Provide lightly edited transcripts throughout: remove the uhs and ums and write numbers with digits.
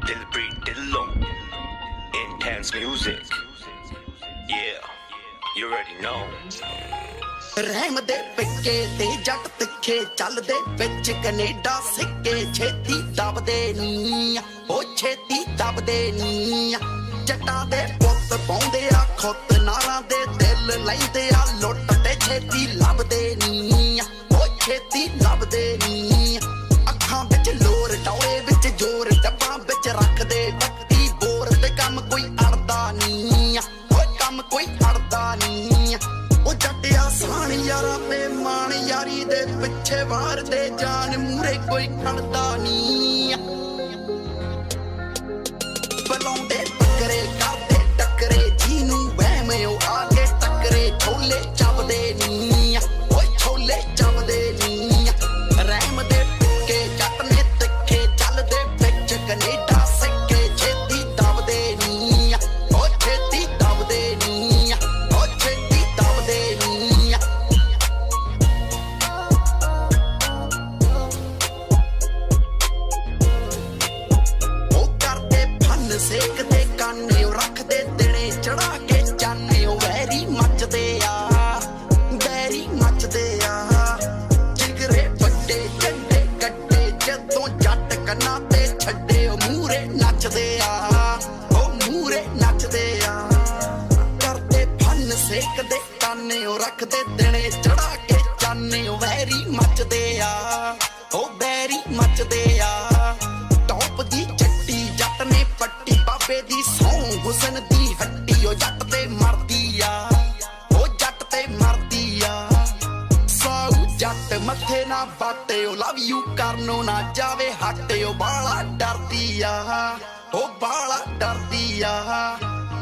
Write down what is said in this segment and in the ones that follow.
Dilpreet Dillon, intense music. Yeah, you already know. ਰਹਿਮ ਦੇ ਪਿੱਕੇ ਤੇ ਜੱਟ ਤਿੱਖੇ ਚੱਲਦੇ ਵਿੱਚ ਕੈਨੇਡਾ ਸਿੱਕੇ ਛੇਤੀ ਦਬਦੇ ਨੀ ਉਹ ਛੇਤੀ ਦਬਦੇ ਨੀ ਜੱਟਾਂ ਦੇ ਪੁੱਤ ਪਾਉਂਦੇ ਆ ਖੁੱਤ ਨਾਲਾਂ ਦੇ ਦਿਲ ਲੈਂਦੇ ਆ ਲੁੱਟ ਤੇ ਛੇਤੀ ਲੱਭਦੇ ਨੀ ਉਹ ਛੇਤੀ ਲੱਭਦੇ ਨੀ ਅੱਖਾਂ ਵਿੱਚ ਲੋਰ ਟੌਲੇ ਵਿੱਚ ਜ਼ੋਰ ਡੱਬਾਂ ਵਿੱਚ ਰੱਖਦੇ ਬੱਤੀ ਬੋਰ ਤੇ ਕੰਮ ਕੋਈ ਅੜਦਾ ਨੀ ਉਹ ਕੰਮ ਕੋਈ ਅੜਦਾ ਨੀ ਉਹ ਜੱਟਿਆ ਸਾਣ ਯਾਰਾਂ ਤੇ ਮਾਣ ਯਾਰੀ ਦੇ ਪਿੱਛੇ ਵਾਰਦੇ ਜਾਨ ਮੂਰੇ ਕੋਈ ਖੜਦਾ ਨੀ ਬਲਾਉਂਦੇ ਟੱਕਰੇ ਕਰਦੇ ਟੱਕਰੇ ਜਿਹਨੂੰ ਵਹਿਮ ਉਹ ਆ ਕੇ ਟੱਕਰੇ ਛੋਲੇ ਚੱਬਦੇ ਨੀ ਓਏ ਛੋਲੇ ਚੱਬਦੇ ਨੀ ਰਹਿਮ ਦੇ ਟਿੱਕੇ ਜੱਟ ਨੇ ਤਿੱਖੇ ਚੱਲਦੇ ਵਿੱਚ ਕੈਨੇਡਾ ਸਿੱਕੇ ਛੇਤੀ ਦਬਦੇ ਨੀ ਓ ਛੇਤੀ ਦਬਦੇ ਨੀ ਓ ਛੇਤੀ ਦਬਦੇ ਨੀ ਉਹ ਕਰਦੇ ਫਨ ਸੇਕਦੇ ਕਾਨੇ ਉਹ ਰੱਖਦੇ ਦਿਨੇ ਚੜਾ ਕੇ ਚਾਨੇ ਉਹ ਵੈਰੀ ਮੱਚਦੇ ਆ ਵੈਰੀ ਮੱਚਦੇ ਆ ਜਿਗਰੇ ਵੱਡੇ ਝੰਡੇ ਗੱਡੇ ਜਦੋਂ ਜੱਟ ਕੰਨਾਂ ਤੇ ਛੱਡੇ ਉਹ ਮੂਰੇ ਨੱਚਦੇ ਆ ਉਹ ਮੂਰੇ ਨੱਚਦੇ ਆ ਕਰਦੇ ਫਨ ਸੇਕਦੇ ਕਾਨੇ ਉਹ ਰੱਖਦੇ ਦਿਨੇ ਚੜਾ ਕੇ ਚਾਨੇ ਉਹ ਵੈਰੀ ਮੱਚਦੇ ਆ ਉਹ ਵੈਰੀ ਮੱਚਦੇ ਆ ਟੌਪ ਦੀ ਚੱਟੀ ਜੱਟ ਨੇ ਪੱਟੀ ਬਾਬੇ ਦੀ ਸੌਂ ਹੁਸਨ ਦੀ ਹੱਟੀ ਉਹ ਜੱਟ ਤੇ ਮਰਦੀ ਆ ਉਹ ਜੱਟ ਤੇ ਮਰਦੀ ਆ ਸਾਊ ਜੱਟ ਮੱਥੇ ਨਾ ਬਾਟੇ ਉਹ ਲਵ ਯੂ ਕਰਨੋਂ ਨਾ ਜਾਵੇ ਹੱਟੇ ਉਹ ਬਾਲਾ ਡਰਦੀ ਆ ਉਹ ਬਾਲਾ ਡਰਦੀ ਆ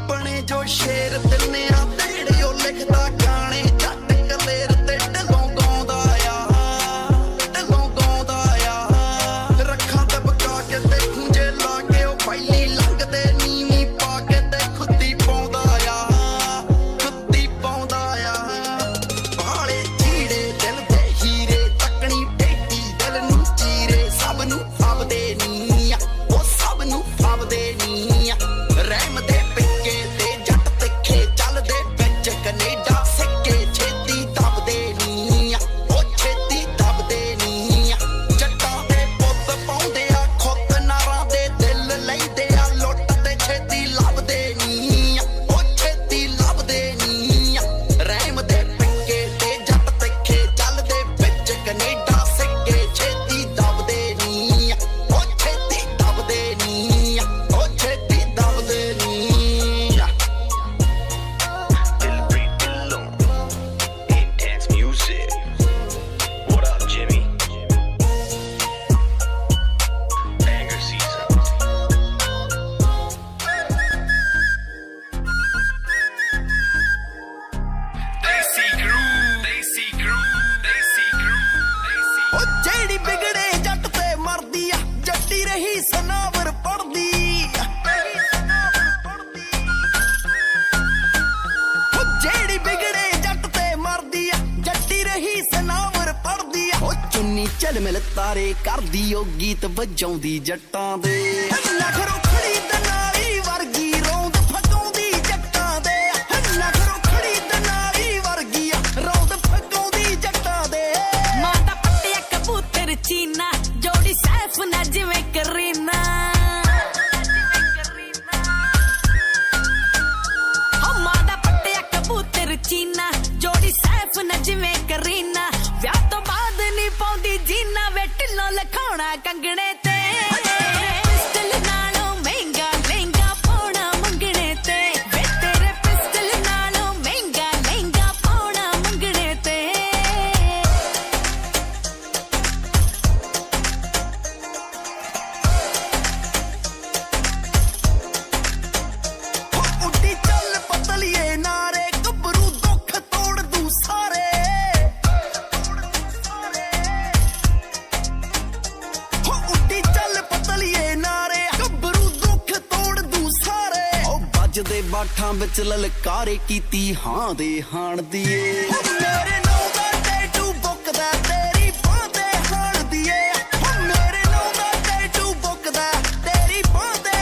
ਬਣੇ ਜੋ ਸ਼ੇਰ ਦਿੰਨਿਆ ਤੇੜੇ ਉਹ ਲਿਖਦਾ ਗਾਣੇ ਜੱਟ ਕਲੇਰ ਤੇ ਢਲੋਂ ਗਾਉਂਦਾ ਆ ਢਲੋਂ ਗਾਉਂਦਾ ਆ ਰੱਖਾਂ ਦਬਕਾ ਕੇ ਤੇ ਖੁੰਝੇ ਲਾ ਕੇ ਉਹ ਪਹਿਲੀ ਲੰਘਦੇ ਨੀਵੀਂ ਪਾ ਕੇ ਤੇ ਖੁੱਦੀ ਪਾਉਂਦਾ ਆ ਖੁੱਦੀ ਪਾਉਂਦਾ ਆ ਬਾਲੇ ਚੀੜੇ ਦਿਲ ਦੇ ਹੀਰੇ ਤੱਕਣੀ ਟੇਢੀ ਦਿਲ ਨੂੰ ਚੀਰੇ ਸਭ ਨੂੰ ਫਾਵਦੇ ਨੀ ਉਹ ਸਭ ਨੂੰ ਫਾਵਦੇ ਨੀ ਰਹਿਮ ਦੇ ਪਿੱਕੇ ਤੇ ਜੱਟ ਤਿੱਖੇ ਚੱਲਦੇ ਵਿੱਚ ਕੈਨੇਡਾ ਸਿੱਕੇ ਛੇਤੀ ਦਬਦੇ ਨੀ ਉਹ ਛੇਤੀ ਦਬਦੇ ਨੀ ਜੱਟਾਂ ਦੇ ਪੁੱਤ ਪਾਉਂਦੇ ਆ ਖੁੱਤ ਨਾਰਾਂ ਦੇ ਦਿਲ ਲੈਂਦੇ ਆ ਲੁੱਟ ਤੇ ਛੇਤੀ ਲੱਭਦੇ ਨੀ ਉਹ ਛੇਤੀ ਲੱਭਦੇ ਨੀ ਰਹਿਮ ਦੇ ਪਿੱਕੇ ਤੇ ਜੱਟ ਤਿੱਖੇ ਚੱਲਦੇ ਵਿੱਚ ਕੈਨੇਡਾ ਸਿੱਕੇ ਛੇਤੀ ਦਬਦੇ ਨੀ ਉਹ ਛੇਤੀ ਦਬਦੇ ਨੀ ਉਹ ਛੇਤੀ ਦਬਦੇ ਨੀ Dilpreet Dillon, intense music. What up, Jimmy? Banger season. Desi groove, Desi groove, Desi groove, Desi. ਉਹ ਜਿਹੜੀ ਬਿਗੜੇ ਜੱਟ ਤੇ ਮਰਦੀ ਆ ਜੱਟੀ ਰਹੀ ਸਨਾਵਰ ਪੜਦੀ ਉਹ ਜਿਹੜੀ ਬਿਗੜੇ ਜੱਟ ਤੇ ਮਰਦੀ ਆ ਜੱਟੀ ਰਹੀ ਸਨਾਵਰ ਪੜਦੀ ਆ ਉਹ ਚੁੰਨੀ ਝਲਮਿਲ ਤਾਰੇ ਕਰਦੀ ਉਹ ਗੀਤ ਵਜਾਉਂਦੀ ਜੱਟਾਂ ਦੇ ਨਖਰੋ ਖੜੀ ਦਨਾਲੀ ਵਰਗੀ ਰੌਂਦ ਫਗਾਉਂਦੀ ਜੱਟਾਂ ਦੇ ਨਖਰੋ ਖੜੀ ਦਨਾਲੀ ਵਰਗੀ ਰੌਂਦ ਫਗਾਉਂਦੀ ਜੱਟਾਂ ਦੇ ਮਾਂ ਦਾ ਪੱਟਿਆ ਕਬੂਤਰ ਚੀਨਾ ਜੋੜੀ ਸੈਫ ਨਾ ਜਿਵੇਂ ਕਰੀਨਾ ਹੋ ਮਾਂ ਦਾ ਪੱਟਿਆ ਕਬੂਤਰ ਚੀਨਾ ਜੋੜੀ ਸੈਫ ਨਾ ਜਿਵੇਂ ਕਰੀਨਾ ਵਿਆਹ ਤੋਂ ਬਾਅਦ ਨਹੀਂ ਪਾਉਂਦੀ ਜੀਨਾ ਵੇ ਢਿੱਲੋਂ ਲਖਾਉਣਾ ਕੰਗਣੇ ਤੇ ਪਿਸਟਲ ਨਾਲੋਂ ਮਹਿੰਗਾ ਲਹਿੰਗਾ ਪਾਉਣਾ ਮੰਗਣੇ ਤੇ ਵੇ ਤੇਰੇ ਪਿਸਟਲ ਨਾਲੋਂ ਮਹਿੰਗਾ ਲਹਿੰਗਾ ਪਾਉਣਾ ਮੰਗਣੇ ਤੇ ਉੱਡੀ ਚੱਲ ਪਤਲੀਏ ਨਾਰੇ ਗੱਭਰੂ ਦੁੱਖ ਤੋੜ ਦੂ ਸਾਰੇ ਉੱਡੀ ਚੱਲ ਪਤਲੀਏ ਨਾਰੇ ਗੱਭਰੂ ਦੁੱਖ ਤੋੜ ਦੂ ਸਾਰੇ ਉਹ ਵੱਜਦੇ ਬਾਠਾਂ ਵਿੱਚ ਲਲਕਾਰੇ ਕੀਤੀ ਹਾਂ ਦੇ ਹਾਣ ਦੀਏ ਮੇਰੇ ਨਾਂ ਦਾ ਟੈਟੂ ਬੁੱਕਦਾ ਤੇਰੀ ਬਾਂਹ ਤੇ ਹਾਣ ਦੀਏ ਮੇਰੇ ਨਾਂ ਦਾ ਟੈਟੂ ਬੁੱਕਦਾ ਤੇਰੀ ਬਾਂਹ ਤੇ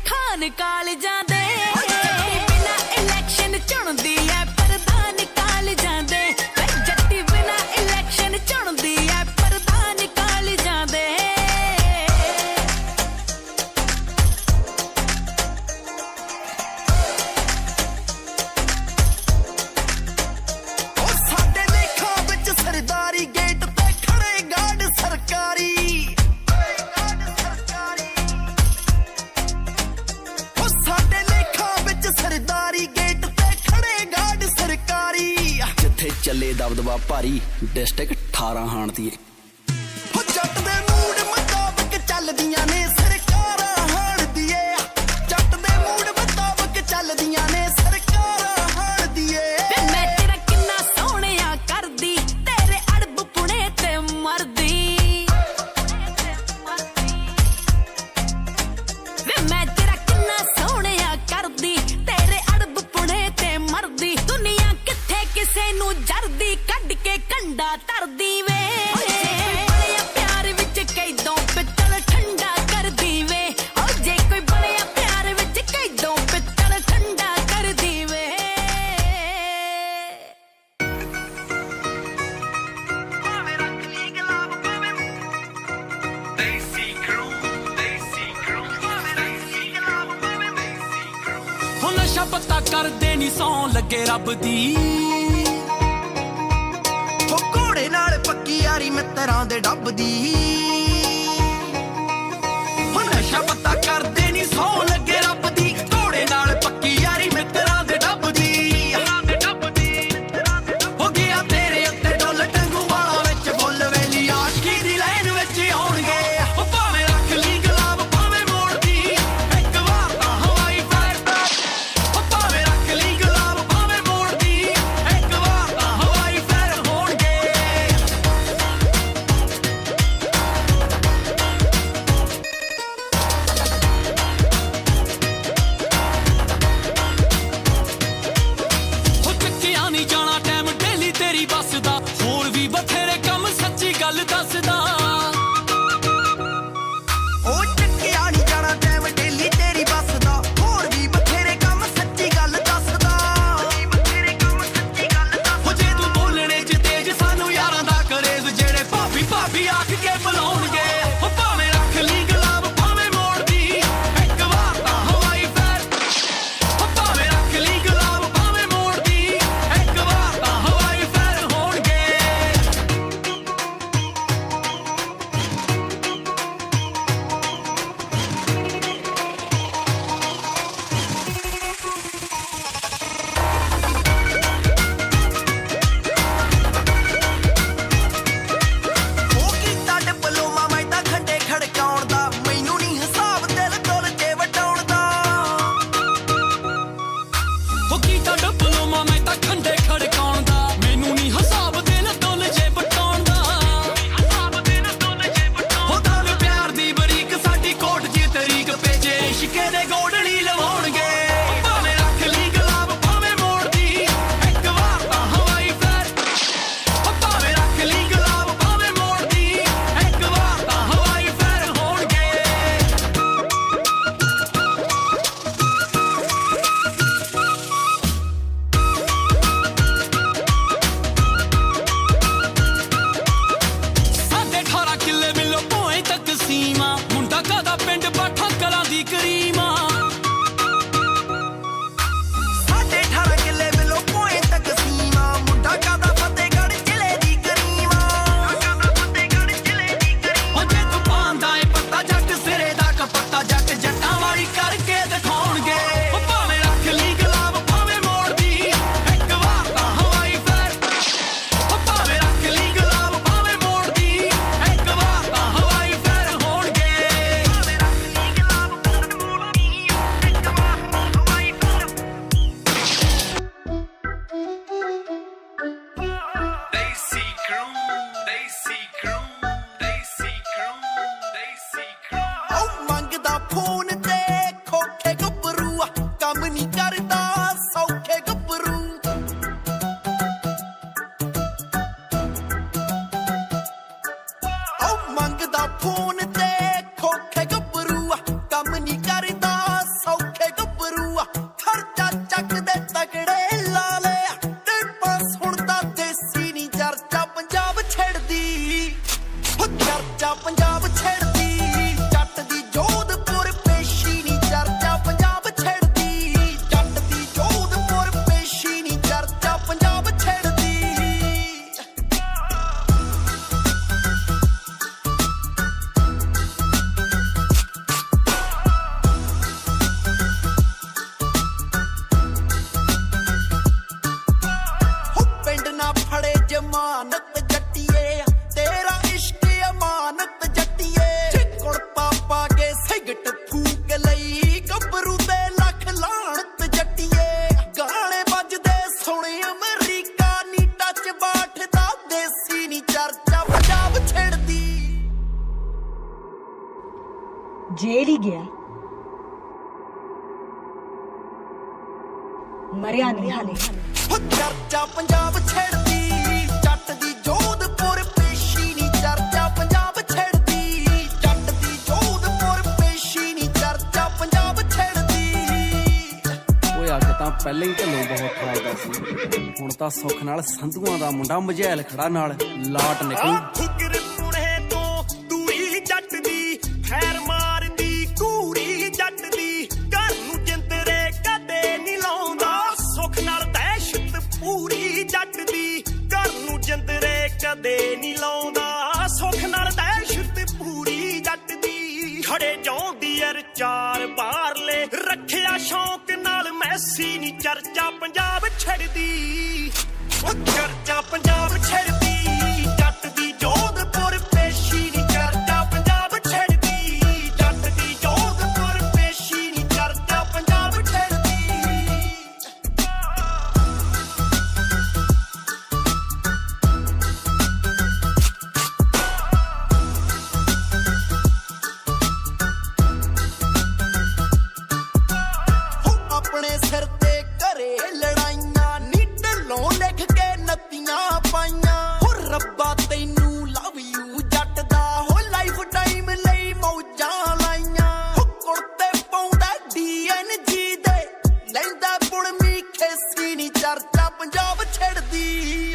ਖਾਨ ਕਾਲਜਾਂ ਦੇ ਜੱਟੀ ਬਿਨਾ ਇਲੈਕਸ਼ਨ ਚੁਣਦੀ ਐ ਪ੍ਰਧਾਨ ਕਾਲਜਾਂ ਦੇ ਜੱਟੀ ਬਿਨਾ ਇਲੈਕਸ਼ਨ ਚੁਣਦੀ ਐ ਪ੍ਰਧਾਨ ਕਾਲਜਾਂ ਦੇ ਉਹ ਸਾਡੇ ਲੇਖਾਂ ਵਿੱਚ ਸਰਦਾਰੀ ਗੇਟ ਤੇ ਖੜੇ ਗਾਰਡ ਸਰਕਾਰੀ ਉਹ ਸਾਡੇ ਲੇਖਾਂ ਵਿੱਚ ਸਰਦਾਰੀ ਗੇਟ ਤੇ ਖੜੇ ਗਾਰਡ ਸਰਕਾਰੀ ਜਿੱਥੇ ਚੱਲੇ ਦਬਦਬਾ ਭਾਰੀ ਡਿਸਟ੍ਰਿਕਟ 18 ਹਾਣਦੀ ਉਹ ਜੱਟ ਦੇ ਮੂਡ ਮੁਤਾਬਕ ਚੱਲਦੀਆਂ ਨੇ ਸਰਕਾਰਾਂ ਹਾਣਦੀਏ ਜੱਟ ਦੇ ਮੂਡ ਮੁਤਾਬਕ ਚੱਲਦੀਆਂ ਨੇ ਸਰਕਾਰਾਂ ਹਾਣਦੀਏ ਵੇ ਮੈਂ ਤੇਰਾ ਕਿੰਨਾ ਸੋਹਣਿਆ ਕਰਦੀ ਤੇਰੇ ਅੜਬ ਪੁਣੇ ਤੇ ਮਰਦੀ ਵੇ ਮੈਂ ਤੇਰਾ ਕਿੰਨਾ ਸੋਹਣਿਆ ਕਰਦੀ ਤੇਰੇ ਅੜਬ ਪੁਣੇ ਤੇ ਮਰਦੀ ਦੁਨੀਆ ਕਿੱਥੇ ਕਿਸੇ ਨੂੰ ਜਰਦੀ ਕੱਢ ਕੇ ਕੰਡਾ ਧਰਦੀ ਵੇ ਬੜਿਆ ਪਿਆਰ ਵਿੱਚ ਕੈਦੋਂ ਪਿੱਤਲ ਠੰਡਾ ਕਰਦੀ ਵੇ ਓ ਜੇ ਕੋਈ ਬੜਿਆ ਪਿਆਰ ਵਿੱਚ ਕੈਦੋਂ ਪਿੱਤਲ ਠੰਡਾ ਕਰਦੀ ਵੇ Daisy Crew, Daisy Crew, Daisy Crew, Daisy Crew. ਹੁਣ ਨਸ਼ਾ ਪੱਤਾ ਕਰਦੇ ਨੀ ਸੌਂ ਲੱਗੇ ਰੱਬ ਦੀ ਉਹ ਘੋੜੇ ਨਾਲ ਪੱਕੀ ਯਾਰੀ ਮਿੱਤਰਾਂ ਦੇ ਡੱਬ ਦੀ ਹੁਣ ਨਸ਼ਾ ਪੱਤਾ ਕਰਦੇ ਨੀ ਸੌਂ ਲੱਗੇ ਰੱਬ ਦੀ ਘੋੜੇ ਨਾਲ ਪੱਕੀ ਯਾਰੀ ਮਿੱਤਰਾਂ ਦੇ ਡੱਬ ਦੀ ਹੋ ਗਿਆ ਤੇਰੇ ਉੱਤੇ ਡੁੱਲ ਟੰਗੂ ਵਾਲਾ ਵਿੱਚ ਬੁੱਲ ਵੇਲੀ ਆਸ਼ਕੀ ਦੀ ਲਾਈਨ ਵਿੱਚ ਆਉਣਗੇ ਉਹ ਭਾਵੇਂ ਰੱਖ ਲਈ ਗੁਲਾਬ ਭਾਵੇਂ ਮੋੜਦੀ ਇੱਕ ਵਾਰ ਤਾਂ ਹਵਾਈ ਫਾਇਰ ਉਹ ਭਾਵੇਂ ਰੱਖ ਲਈ ਗੁਲਾਬ ਭਾਵੇਂ ਮੋੜਦੀ ਇੱਕ ਵਾਰ ਤਾਂ ਹਵਾਈ ਫਾਇਰ ਹੋਣਗੇ ਹੋ ਚੱਕਿਆ ਨਹੀਂ ਜਾਣਾ ਟਾਈਮ ਡੇਲੀ ਤੇਰੀ ਬੱਸ ਦਾ ਹੋਰ ਵੀ ਬਥੇਰੇ ਕੰਮ ਸੱਚੀ ਗੱਲ ਦੱਸਦਾ ਉਹ ਚੱਕਿਆ ਨਹੀਂ ਜਾਣਾ ਟਾਈਮ ਡੇਲੀ ਤੇਰੀ ਬੱਸ ਦਾ ਹੋਰ ਵੀ ਬਥੇਰੇ ਕੰਮ ਸੱਚੀ ਗੱਲ ਦੱਸਦਾ ਹੋ ਜੇ ਤੂੰ ਬੋਲਣੇ ਚ ਤੇਜ ਸਾਨੂੰ ਯਾਰਾਂ ਦਾ ਕਰੇਜ਼ ਜਿਹੜੇ ਭਾਬੀ ਭਾਬੀ ਆਖ ਕੇ ਬੁਲਾਉਣਗੇ ਹੋ ਭਾਵੇਂ ਰੱਖ ਲਈ ਗੁਲਾਬ ਭਾਵੇਂ ਮੋੜਦੀ ਇੱਕ ਵਾਰ ਤਾਂ ਹਵਾਈ ਫਾਇਰ ਹੋ ਭਾਵੇਂ ਰੱਖ ਲਈ ਗੁਲਾਬ ਭਾਵੇਂ ਮੋੜਦੀ ਇੱਕ ਵਾਰ ਤਾਂ ਹਵਾਈ ਫਾਇਰ ਹੋਣਗੇ ਉਹ ਕੀਤਾ ਡਿਪਲੋਮਾ ਮੈਂ ਤਾਂ ਖੰਡੇ ਖੜਕਾਉਣ ਦਾ ਮੈਨੂੰ ਨਹੀਂ ਹਿਸਾਬ ਦਿਲ ਤੁਲ ਕੇ ਵਟਾਉਣ ਦਾ ਹੋ ਕੀਤਾ ਡਿਪਲੋਮਾ ਮੈਂ ਤਾਂ ਖੰਡੇ ਖੜਕਾਉਣ ਦਾ ਮੈਨੂੰ ਨਹੀਂ ਹਿਸਾਬ ਦਿਲ ਦੁੱਲ ਜੇ ਬਟਾਉਣ ਦਾ ਹੋ ਗੱਲ ਪਿਆਰ ਦੀ ਬਰੀਕ ਸਾਡੀ ਕੋਟ ਜੀ ਤਰੀਕ ਭੇਜੇ ਇਸ਼ਕੇ ਦੇ ਗੋਡਣੀ ਲਵਾਉਣਗੇ ਭਾਵੇਂ ਰੱਖ ਲਈ ਗੁਲਾਬ ਭਾਵੇਂ ਮੋੜਦੀ ਇੱਕ ਵਾਰ ਤਾਂ ਹਵਾਈ ਫਾਇਰ ਹੋ ਭਾਵੇਂ ਰੱਖ ਲਈ ਗੁਲਾਬ ਭਾਵੇਂ ਮੋੜਦੀ ਇੱਕ ਵਾਰ ਤਾਂ ਹਵਾਈ ਫਾਇਰ ਹੋਣਗੇ ਸਾਡੇ 18 ਕਿੱਲੇ ਮਿਲੋ ਭੋਏ ਤੱਕ ਸੀਮਾ ਮੁੰਡਾ ਕਾਦਾ ਪਿੰਡ ਬਾਠਾ ਕਲਾਂ ਦੀ ਕਰੀਮਾ ਗਿਆ, ਮਰਿਆ ਨਹੀਂ ਹਾਲੇ। ਹੋ ਚਰਚਾ ਪੰਜਾਬ ਛੇੜਦੀ ਜੱਟ ਦੀ ਜੋਧਪੁਰ ਪੇਸ਼ੀ ਨੀ, ਚਰਚਾ ਪੰਜਾਬ ਛੇੜਦੀ ਜੱਟ ਦੀ ਜੋਧਪੁਰ ਪੇਸ਼ੀ ਨੀ, ਚਰਚਾ ਪੰਜਾਬ ਛੇੜਦੀ। ਓਏ ਅੱਗ ਤਾਂ ਪਹਿਲਾਂ ਹੀ ਢੱਲੋਂ ਬਹੁਤ ਖਾਲਦਾ ਸੀ, ਹੁਣ ਤਾਂ ਸੁੱਖ ਨਾਲ ਸੰਧੂਆਂ ਦਾ ਮੁੰਡਾ ਮਝੈਲ ਖੜਾ ਨਾਲ ਲਾਟ ਨਿਕਲੂ। ਫੁਕਰ ਪੁਣੇ ਤੋਂ ਦੂਰੀ ਜੱਟ ਦੀ, ਖੈਰ ਮਾਰਦੀ ਕੂੜੀ ਜੱਟ ਦੀ, ਘਰ ਨੂੰ ਜਿੰਦਰੇ ਕਦੇ ਨਹੀਂ ਲਾਉਂਦਾ, ਸੁੱਖ ਨਾਲ ਦਹਿਸ਼ਤ ਪੂਰੀ ਜੱਟ ਦੀ, ਘਰ ਨੂੰ ਜਿੰਦਰੇ ਕਦੇ ਨਹੀਂ ਲਾਉਂਦਾ, ਸੁੱਖ ਨਾਲ ਦਹਿਸ਼ਤ ਪੂਰੀ ਜੱਟ ਦੀ। ਖੜੇ ਜਾਉਂਦੀ ਐਰ ਚਾਰ ਬਾਹਰਲੇ, ਰੱਖਿਆ ਸ਼ੌਂਕ ਨਾਲ ਮੈਸੀ ਨੀ, ਚਰਚਾ ਪੰਜਾਬ ਛੱਡਦੀ, ਉਹ ਚਰਚਾ ਪੰਜਾਬ ਛੱਡਦੀ ਜੱਟ ਦੀ ਜੋਧਪੁਰ ਪੇਸ਼ੀ ਨੀ, ਚਰਚਾ ਪੰਜਾਬ ਛੱਡਦੀ ਜੱਟ ਦੀ ਜੋਧਪੁਰ ਪੇਸ਼ੀ ਨੀ, ਚਰਚਾ ਪੰਜਾਬ ਛੱਡਦੀ। ਹੋ ਆਪਣੇ ਸਿਰ ਤੇ ਘਰੇ ਲੜਾਈਆਂ ਨੀ, ਢਿੱਲੋਂ ਲਿਖ ਕੇ ਨੱਤੀਆਂ ਪਾਈਆਂ। ਹੋ ਰੱਬਾ ਤੈਨੂੰ ਲਵ ਯੂ ਜੱਟ ਦਾ, ਹੋ ਲਾਈਫ ਟਾਈਮ ਲਈ ਮੌਜਾਂ ਲਾਈਆਂ। ਹੋ ਕੁੜਤੇ ਪਾਉਂਦਾ DNG ਦੇ, ਲੈਂਦਾ ਪੁਣਮੀ ਖੇਸੀ ਨੀ, ਚਰਚਾ ਪੰਜਾਬ ਛੇੜਦੀ,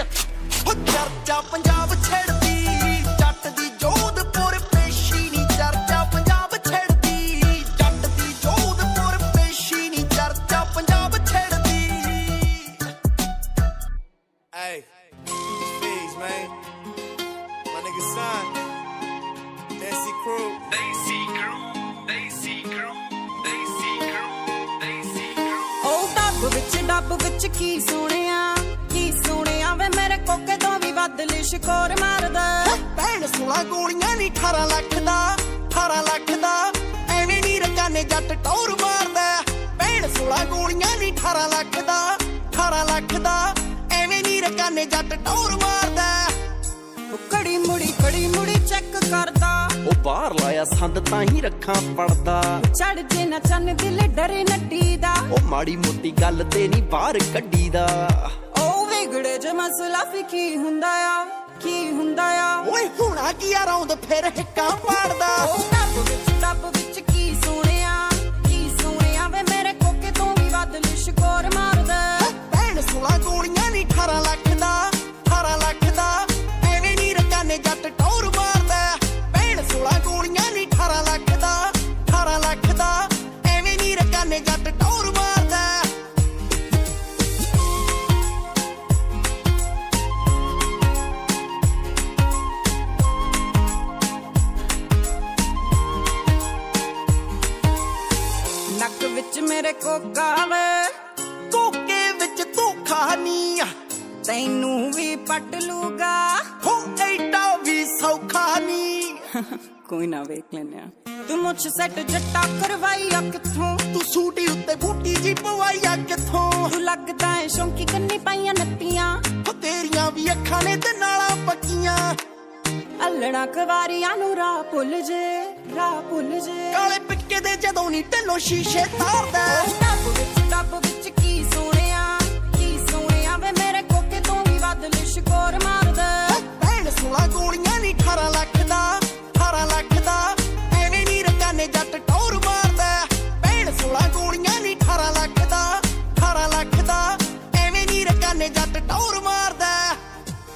ਹੋ ਚਰਚਾ ਪੰਜਾਬ ਛੇੜਦੀ ਜੱਟ ਦੀ ਜੋਧਪੁਰ ਪੇਸ਼ੀ ਨੀ, ਚਰਚਾ ਪੰਜਾਬ ਛੇੜਦੀ ਜੱਟ ਦੀ ਜੋਧਪੁਰ ਪੇਸ਼ੀ ਨੀ, ਚਰਚਾ Punjab ਛੇੜਦੀ। Hey, Figs, man. My nigga Son. Nancy Crew. They see crew, they see crew, they see crew, they see crew. ਉਹ ਡੱਬ ਵਿੱਚ ਕੀ ਸੁਣਿਆ ਵੇ ਮੇਰੇ ਕੋਕੇ ਤੋਂ ਵੀ ਵੱਧ ਲਿਸ਼ਕੋਰ ਮਾਰਦਾ। ਭੈਣ 16 ਗੋਲੀਆਂ ਨੀ 18 ਲੱਖ ਦਾ, 18 ਲੱਖ ਦਾ, ਐਵੇਂ ਨੀ ਰਕਾਨੇ ਜੱਟ ਟੌਰ ਮਾਰਦਾ। ਭੈਣ 16 ਗੋਲੀਆਂ ਨੀ 18 ਲੱਖ ਦਾ, 18 ਲੱਖ ਦਾ, ਐਵੇਂ ਨੀ ਰਕਾਨੇ ਜੱਟ ਟੌਰ ਮਾਰਦਾ। ਉਹ ਕੜੀ ਮੁੜੀ ਚੈੱਕ ਕਰਦਾ, ਉਹ ਬਾਹਰ ਲਾਇਆ ਸੰਦ ਤਾਂ ਹੀ ਰੱਖਾਂ ਪੜਦਾ, ਚੜ ਜੇ ਨਾ ਚੰਨ ਦਿਲ ਡਰੇ ਨੱਟੀ ਦਾ, ਉਹ ਮਾੜੀ ਮੋਟੀ ਗੱਲ ਤੇ ਨਹੀਂ ਬਾਹਰ ਕੱਢੀ ਦਾ। ਉਹ ਵਿਗੜੇ ਜੇ ਮਸਲਾ ਵੀ ਕੀ ਹੁੰਦਾ ਆ। ਓਏ ਹੁਣਾ ਕੀ ਆ ਰੌਂਦ ਫਿਰ ਹਿੱਕਾਂ ਪਾੜਦਾ। ਉਹ ਡੱਬ ਵਿੱਚ ਕੀ ਸੁਣਿਆ ਵੇ ਮੇਰੇ ਕੋਕੇ ਤੋਂ ਵੀ ਵੱਧ ਲਿਸ਼ਕੋਰ ਮਾਰਦਾ। ਭੈਣ 16 ਗੋਲੀਆਂ ਨੀ 18 ਲੱਖ ਦਾ, 18 ਲੱਖ ਦਾ, ਐਵੇਂ ਨੀ ਰਕਾਨੇ ਜੱਟ ਟੌਰ ਮਾਰਦਾ। ਭੈਣ 16 ਗੋਲੀਆਂ ਨੀ 18 ਲੱਖ ਦਾ, 18 ਲੱਖ ਦਾ, ਐਵੇਂ ਨੀ ਰਕਾਨੇ ਜੱਟ ਟੌਰ ਮਾਰਦਾ। ਨੱਕ ਵਿੱਚ ਮੇਰੇ ਕੋਕਾ ਵੇ, ਕੋਕੇ ਵਿੱਚ ਧੋਖਾ ਨੀ, ਤੈਨੂੰ ਵੀ ਪਟ ਲੂਗਾ। ਹੋ ਐਡਾ ਵੀ ਸੌਖਾ ਨੀ। ਕੋਈ ਨਾ ਵੇਖ ਲੈਨੇ ਆ। ਤੂੰ ਮੁੱਛ ਸੈੱਟ ਜੱਟਾ ਕਰਵਾਈ ਆ ਕਿੱਥੋਂ, ਤੂੰ ਸੂਟੀ ਉੱਤੇ ਬੂਟੀ ਜੀ ਪਵਾਈਆ ਕਿੱਥੋਂ। ਤੂੰ ਲੱਗਦਾ ਏ ਸ਼ੌਂਕੀ ਕੰਨੀ ਪਾਈਆਂ ਨੱਤੀਆਂ, ਹੋ ਤੇਰੀਆਂ ਵੀ ਅੱਖਾਂ ਨੇ ਤੇ ਨਾਲਾਂ ਪੱਕੀਆਂ। ਅਲੜਾ ਕਵਾਰੀਆਂ ਨੂੰ ਰਾਹ ਭੁੱਲ ਜੇ। ਕਾਲੇ ਪਿੱਕੇ ਦੇ ਜਦੋਂ ਨੀ ਢਿੱਲੋਂ ਸ਼ੀਸ਼ੇ ਤਾਰਦਾ। ਡੱਬ ਵਿੱਚ ਕੀ ਸੁਣਿਆ ਵੇ ਮੇਰੇ ਕੋਕੇ ਤੋਂ ਵੀ ਵੱਧ ਲਿਸ਼ਕੋਰ ਮਾਰਦਾ। ਭੈਣ 16 ਗੋਲੀਆਂ ਨੀ 18 ਲੱਖ ਦਾ, 18 ਲੱਖ ਦਾ, ਐਵੇਂ ਨੀ ਰਕਾਨੇ ਜੱਟ ਟੌਰ ਮਾਰਦਾ। ਭੈਣ 16 ਗੋਲੀਆਂ ਨੀ 18 ਲੱਖ ਦਾ, 18 ਲੱਖ ਦਾ, ਐਵੇਂ ਨੀ ਰਕਾਨੇ ਜੱਟ ਟੌਰ ਮਾਰਦਾ।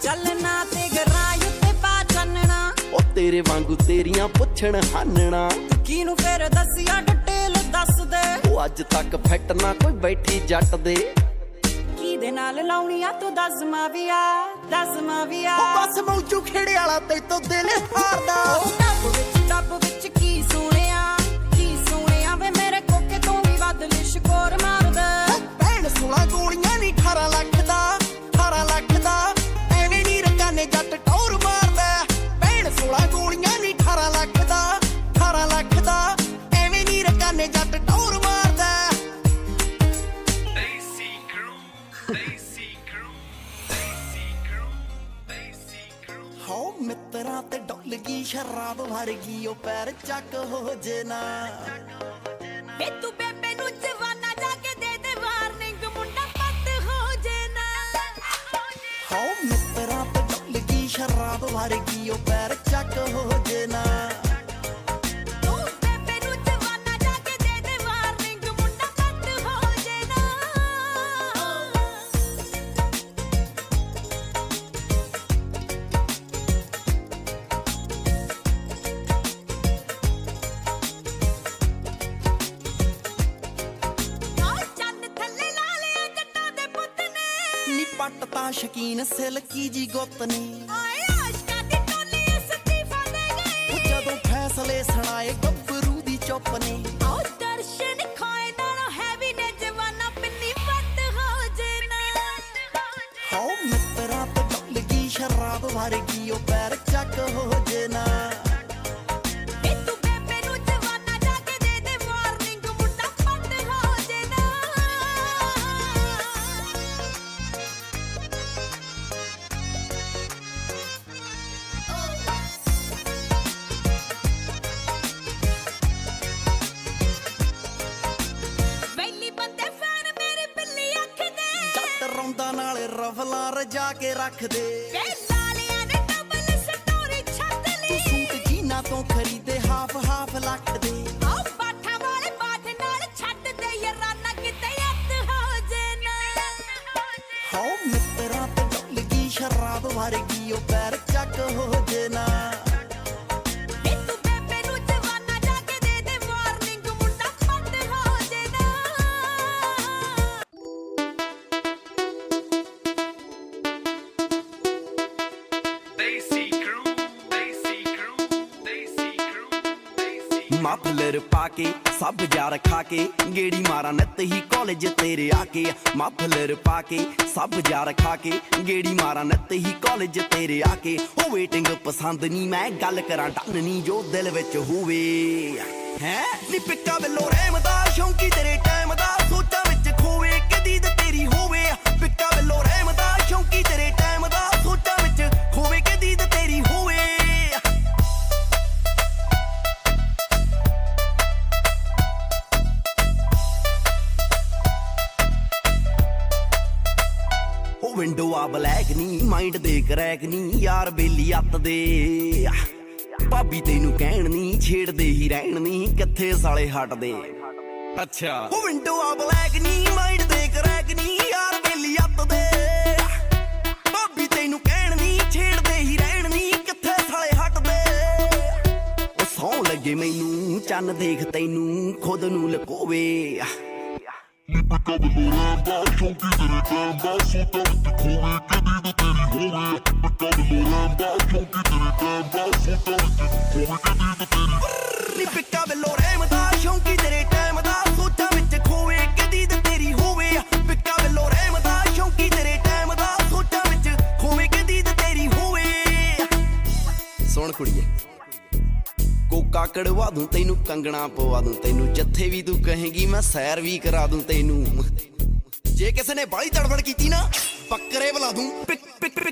ਚੱਲਣਾ ਤੇ ਗਰਾਈ ਉੱਤੇ ਪਾ ਚੰਨਣਾ, ਉਹ ਤੇਰੇ ਵਾਂਗੂ ਤੇਰੀਆਂ ਪੁੱਛਣ ਹਾਨਣਾ, ਕਿਨੂੰ ਫੇਰ ਦੱਸਿਆ ਡਿਟੇਲ ਦੱਸ ਦੇ। ਉਹ ਅੱਜ ਤੱਕ ਫਿੱਟ ਨਾ ਕੋਈ ਬੈਠੀ ਜੱਟ ਦੇ, ਕਿਹਦੇ ਨਾਲ ਲਾਉਣੀ ਆ ਤੂੰ ਦੱਸ ਮਾਵੀਆ। ਉਹ ਬਸ ਮੌਜੂ ਖੇੜੇ ਵਾਲਾ ਤੇ ਤੋਂ ਦਿਲ ਹਾਰਦਾ। ਡੱਬ ਵਿੱਚ ਕੀ ਸੁਣਿਆ ਵੇ ਮੇਰੇ ਕੋਕੇ ਤੋਂ ਵੀ ਵੱਧ ਲਿਸ਼ਕੋਰ ਮਾਰਦਾ। ਭੈਣ 16 ਗੋਲੀਆਂ ਨੀ 18 ਲੱਖ ਦਾ, 18 ਲੱਖ ਦਾ, ਐਵੇਂ ਨੀ ਰਕਾਨੇ ਜੱਟ ਟੌਰ ਮਾਰਦਾ। ਭੈਣ 16 ਗੋਲੀਆਂ ਨੀ 18 ਲੱਖ ਦਾ, 18 ਲੱਖ ਦਾ, ਐਵੇਂ ਨੀ ਰਕਾਨੇ ਜੱਟ ਟੌਰ ਮਾਰਦਾ। They see crew, they see crew, they see crew, they see crew. ਹੋ ਮਿੱਤਰਾਂ ਤੇ ਡੁੱਲ ਗਈ ਸ਼ਰਾਬ ਸ਼ਰਾਬ ਵਰਗੀ ਉਹ ਪੈਰ ਚੱਕ ਹੋ ਜੇ ਨਾ ਵੇ ਤੂੰ ਬੇਬੇ ਨੂੰ ਜਵਾਨਾ ਜਾ ਕੇ ਦੇ ਦੇ ਵਾਰਨਿੰਗ ਮੁੰਡਾ ਪੱਤ ਹੋ ਜੇ ਨਾ ਹੋ ਮਿੱਤਰਾਂ ਤੋਂ ਡੁੱਲ ਗਈ ਸ਼ਰਾਬ ਵਰਗੀ ਉਹ ਪੈਰ ਚੱਕ ਹੋ ਜੇ ਨਾ ਤੂੰ ਬੇਬੇ ਨੂੰ ਜਵਾਨਾ ਜਾ ਕੇ ਦੇ ਦੇ ਵਾਰਨਿੰਗ ਮੁੰਡਾ ਪੱਤ ਹੋ ਜੇ ਨਾ ਆਹ ਚੰਨ ਥੱਲੇ ਲਾ ਲਿਆ ਜੱਟਾਂ ਦੇ ਪੁੱਤ ਨੇ ਨੀ ਪੱਟ ਤਾਂ ਸ਼ਕੀਨ ਸਿਲਕੀ ਜੀ ਗੁੱਤ ਨੇ ਆਏ ਆਸ਼ਕਾਂ ਦੀ ਟੋਲੀ ਅਸਤੀਫਾ ਦੇ ਉਹ ਗਈ ਜਦੋਂ ਫੈਸਲੇ ਸੁਣਾਏ ਗੱਭਰੂ ਦੀ ਚੁੱਪ ਨੇ ਆਹ ਦਰਸ਼ਨ ਖਾਏ ਨਾਲੋਂ ਹੈਵੀ ਨੇ ਜਵਾਨਾ ਪਿੰਨੀ ਵੱਟ ਹੋ ਜੇ ਨਾ ਹੋ ਮਿੱਤਰਾਂ ਤੋਂ ਡੁੱਲ ਗਈ ਸ਼ਰਾਬ ਵਰਗੀ ਉਹ ਪੈਰ ਚੱਕ ਹੋ ਜੇ ਨਾ ਵੇ ਤੂੰ ਬੇਬੇ ਨੂੰ ਜਵਾਨਾ ਜਾ ਕੇ ਦੇ ਦੇ ਵਾਰਨਿੰਗ ਮੁੰਡਾ ਪੱਟ ਹੋ ਜੇ ਨਾ ਵੈਲੀ ਬੰਦੇ ਫੈਨ ਮੇਰੇ ਬਿੱਲੀ ਅੱਖ ਦੇ ਜੱਟ ਰੌਂਦਾ ਨਾਲ ਰਫਲਾਂ ਰਜਾ ਕੇ ਰੱਖਦੇ ਵੇ ਲਾਲਿਆਂ ਨੇ ਡਬਲ ਸਟੋਰੀ ਛੱਡ ਤੂੰ ਲਈ ਸੂਟ ਜੀਨਾ ਤੋਂ ਖਰੀਦੇ ਹਾਫ ਲੱਖ ਦੇ ਆਹ ਪਾਠਾਂ ਵਾਲੇ ਪਾਠ ਨਾਲ ਛੱਡ ਦੇ ਯਾਰਾਨਾ ਕਿਤੇ ਅੱਤ ਹੋ ਜੇ ਨਾ ਹੋ ਮਿੱਤਰਾਂ ਤੋਂ ਡੁੱਲ ਗਈ ਸ਼ਰਾਬ ਵਰਗੀ ਉਹ ਪੈਰ ਚੱਕ ਹੋ ਜੇ ਨਾ ਵੇ ਤੂੰ ਬੇਬੇ ਨੂੰ ਜਵਾਨਾ ਜਾ ਕੇ ਦੇ ਦੇ ਵਾਰਨਿੰਗ ਮੁੰਡਾ ਪੱਟ ਹੋ ਜੇ ਨਾ Desi crew, Desi crew, Desi crew, Desi. Muffler ਪਾ ਕੇ ਸਭ ਯਾਰ ਖਾ ਕੇ ਗੇੜੀ ਮਾਰਾਂ ਨਿੱਤ ਹੀ ਕਾਲਜ ਤੇਰੇ ਆ ਕੇ ਮਫਲਰ ਪਾ ਕੇ ਸਭ ਯਾਰ ਖਾ ਕੇ ਗੇੜੀ ਮਾਰਾਂ ਨਿੱਤ ਹੀ ਕਾਲਜ ਤੇਰੇ ਆ ਕੇ ਉਹ ਵੇਟਿੰਗ ਪਸੰਦ ਨਹੀਂ ਮੈਂ ਗੱਲ ਕਰਾਂ ਡਨ ਨਹੀਂ ਜੋ ਦਿਲ ਵਿੱਚ ਹੋਵੇ ਹੈ ਨੀ ਪਿੱਕਾ ਵੱਲੋਂ ਰਹਿਮ ਦਾ ਸ਼ੌਂਕੀ ਤੇਰੇ ਟਾਈਮ ਦਾ ਸੋਚਾਂ ਵਿੱਚ ਖੋਵੇ ਕਦੀ ਤੇ ਤੇਰੀ ਹੋਵੇ ਪਿੱਕਾ ਵੱਲੋਂ ਰਹਿਮ ਦਾ ਸ਼ੌਂਕੀ ਤੇਰੇ ਟਾਈਮ ਦਾ ਸੋਚਾਂ ਵਿੱਚ ਖੋਵੇ ਕਦੀ ਤੇ ਤੇਰੀ ਹੋਵੇ ਉਹ ਵਿੰਡੋ ਆ ਬਲੈਕ ਨਹੀਂ ਮਾਈਂਡ ਦੇ ਕਰੈਕ ਨਹੀਂ ਯਾਰ ਬੇਲੀ ਅੱਤ ਦੇ ਭਾਬੀ ਤੈਨੂੰ ਕਹਿਣ ਨਹੀਂ ਛੇੜਦੇ ਹੀ ਰਹਿਣ ਨਹੀਂ ਕਿੱਥੇ ਸਾਲੇ ਹਟਦੇ ਅੱਛਾ ਉਹ ਵਿੰਡੋ ਆ ਬਲੈਕ ਨਹੀਂ ਮਾਈਂਡ ਦੇ ਕਰੈਕ ਨਹੀਂ ਯਾਰ ਬੇਲੀ ਅੱਤ ਦੇ ਭਾਬੀ ਤੈਨੂੰ ਕਹਿਣ ਨਹੀਂ ਛੇੜਦੇ ਹੀ ਰਹਿਣ ਨਹੀਂ ਕਿੱਥੇ ਸਾਲੇ ਹਟਦੇ ਉਹ ਸੌਂ ਲੱਗੇ ਮੈਨੂੰ ਚੰਨ ਦੇਖ ਤੈਨੂੰ ਖੁਦ ਨੂੰ ਲਕੋਵੇ ਪਿੱਕਾ ਵੱਲੋਂ ਰਹਿੰਦਾ ਸ਼ੌਂਕੀ ਤੇਰੇ ਟਾਈਮ ਦਾ ਸੋਚਾਂ ਵਿੱਚ ਖੋਵੇ ਕਦੀ ਤੇ ਤੇਰੀ ਹੋਵੇ ਪਿੱਕਾ ਵੱਲੋਂ ਰਹਿੰਦਾ ਸ਼ੌਂਕੀ ਤੇਰੇ ਟਾਈਮ ਦਾ ਸੋਚਾਂ ਵਿੱਚ ਖੋਵੇ ਕਦੀ ਤੇ ਤੇਰੀ ਨੀ ਪਿੱਕਾ ਵੱਲੋਂ ਰਹਿਮ ਦਾ ਸ਼ੌਂਕੀ ਤੇਰੇ ਟਾਈਮ ਦਾ ਸੋਚਾਂ ਵਿੱਚ ਖੋਵੇ ਕਦੀ ਤੇ ਤੇਰੀ ਹੋਵੇ ਪਿੱਕਾ ਵੱਲੋਂ ਰਹਿਮ ਦਾ ਸ਼ੌਂਕੀ ਤੇਰੇ ਟਾਈਮ ਦਾ ਸੋਚਾਂ ਵਿੱਚ ਖੋਵੇ ਕਦੀ ਤੇ ਤੇਰੀ ਹੋਵੇ ਸੁਣ ਕੁੜੀਏ ਕੋਕਾ ਕੜਵਾ ਦੂੰ ਤੈਨੂੰ ਕੰਗਣਾ ਪਵਾ ਦੂੰ ਤੈਨੂੰ ਜਿੱਥੇ ਵੀ ਤੂੰ ਕਹੇਗੀ ਮੈਂ ਸੈਰ ਵੀ ਕਰਾ ਦੂੰ ਤੈਨੂੰ ਜੇ ਕਿਸੇ ਨੇ ਬਾਲੀ ਤੜਫੜ ਕੀਤੀ ਨਾ ਬੱਕਰੇ ਬੁਲਾ ਦੂੰ